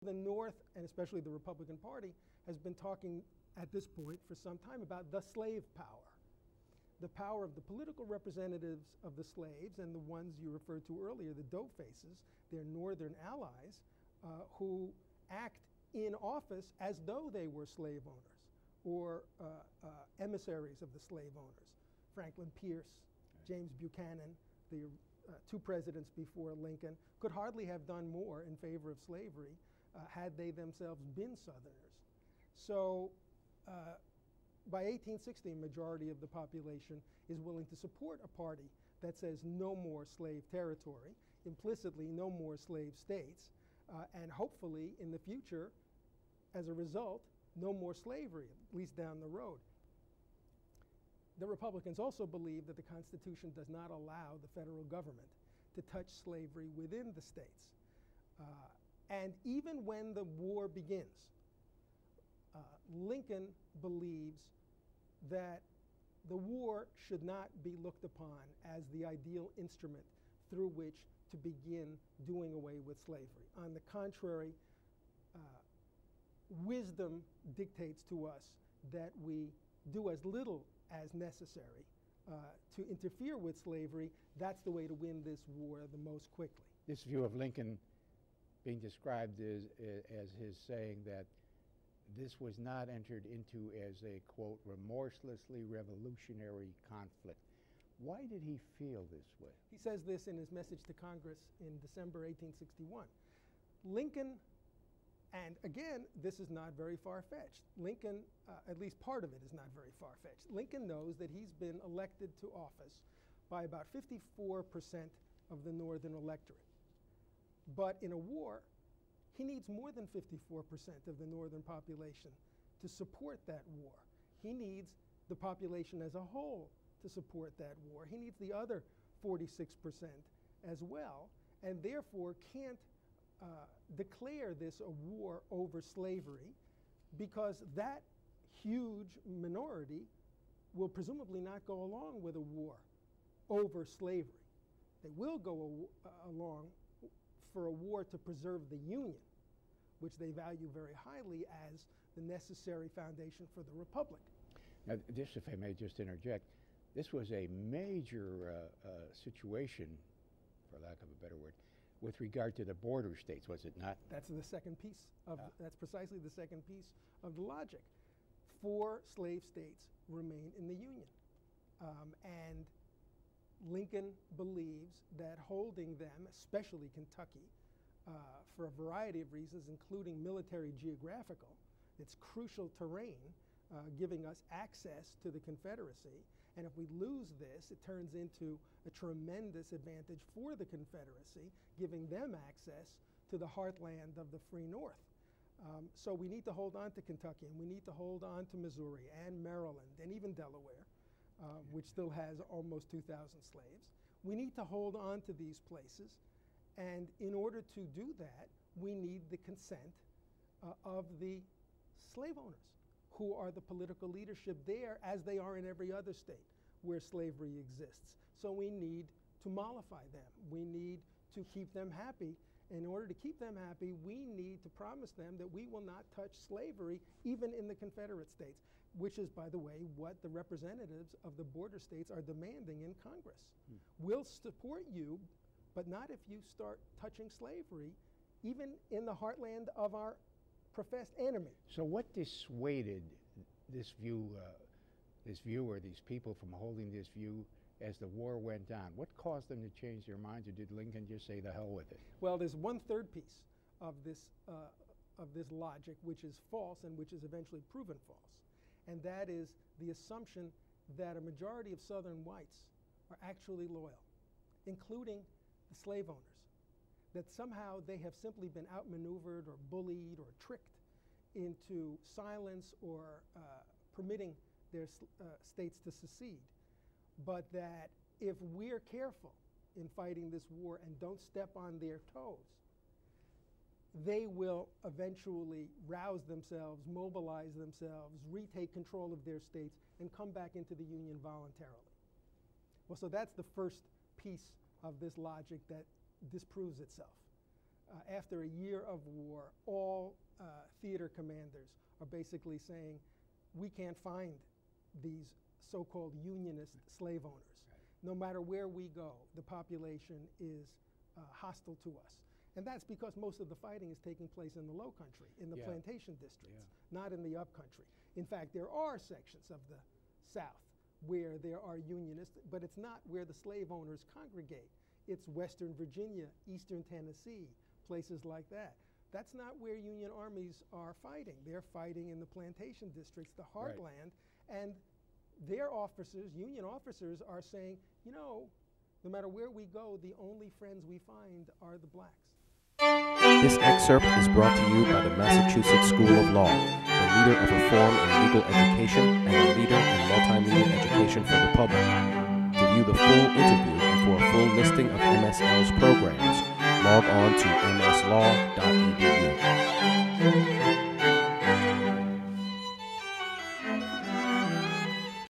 The North, and especially the Republican Party, has been talking at this point for some time about the slave power. The power of the political representatives of the slaves and the ones you referred to earlier, the dough faces, their northern allies, who act in office as though they were slave owners or emissaries of the slave owners. Franklin Pierce, James Buchanan, the two presidents before Lincoln, could hardly have done more in favor of slavery had they themselves been Southerners. So by 1860, a majority of the population is willing to support a party that says no more slave territory, implicitly no more slave states, and hopefully in the future, as a result, no more slavery, at least down the road. The Republicans also believe that the Constitution does not allow the federal government to touch slavery within the states. And even when the war begins, Lincoln believes that the war should not be looked upon as the ideal instrument through which to begin doing away with slavery. On the contrary, wisdom dictates to us that we do as little as necessary to interfere with slavery. That's the way to win this war the most quickly. This view of Lincoln being described as his saying that this was not entered into as a, quote, remorselessly revolutionary conflict. Why did he feel this way? He says this in his message to Congress in December 1861. Lincoln, and again, this is not very far-fetched. Lincoln, at least part of it is not very far-fetched. Lincoln knows that he's been elected to office by about 54% of the northern electorate. But in a war, he needs more than 54% of the northern population to support that war. He needs the population as a whole to support that war. He needs the other 46% as well, and therefore can't declare this a war over slavery, because that huge minority will presumably not go along with a war over slavery. They will go along for a war to preserve the Union, which they value very highly as the necessary foundation for the Republic. Now, this, if I may just interject, this was a major situation, for lack of a better word, with regard to the border states, was it not? That's the second piece of, that's precisely the second piece of the logic. 4 slave states remain in the Union. And Lincoln believes that holding them, especially Kentucky, for a variety of reasons, including military geographical, it's crucial terrain, giving us access to the Confederacy. And if we lose this, it turns into a tremendous advantage for the Confederacy, giving them access to the heartland of the free North. So we need to hold on to Kentucky, and we need to hold on to Missouri and Maryland and even Delaware, which still has almost 2,000 slaves. We need to hold on to these places. And in order to do that, we need the consent of the slave owners, who are the political leadership there, as they are in every other state where slavery exists. So we need to mollify them. We need to keep them happy. In order to keep them happy, we need to promise them that we will not touch slavery, even in the Confederate states, which is, by the way, what the representatives of the border states are demanding in Congress. We'll support you, but not if you start touching slavery, even in the heartland of our professed enemy. So what dissuaded this view, or these people from holding this view as the war went on? What caused them to change their minds, or did Lincoln just say the hell with it? Well, there's one third piece of this logic which is false and which is eventually proven false. And that is the assumption that a majority of Southern whites are actually loyal, including the slave owners. That somehow they have simply been outmaneuvered or bullied or tricked into silence or permitting their states to secede. But that if we're careful in fighting this war and don't step on their toes, they will eventually rouse themselves, mobilize themselves, retake control of their states, and come back into the Union voluntarily. Well, so that's the first piece of this logic that disproves itself. After a year of war, all theater commanders are basically saying, we can't find these so-called unionist slave owners. No matter where we go, the population is hostile to us. And that's because most of the fighting is taking place in the low country, in the plantation districts, not in the up country. In fact, there are sections of the South where there are unionists, but it's not where the slave owners congregate. It's Western Virginia, Eastern Tennessee, places like that. That's not where Union armies are fighting. They're fighting in the plantation districts, the heartland, and their officers, Union officers, are saying, you know, no matter where we go, the only friends we find are the blacks. This excerpt is brought to you by the Massachusetts School of Law, the leader of reform in legal education and a leader in multimedia education for the public. To view the full interview and for a full listing of MSL's programs, log on to mslaw.edu.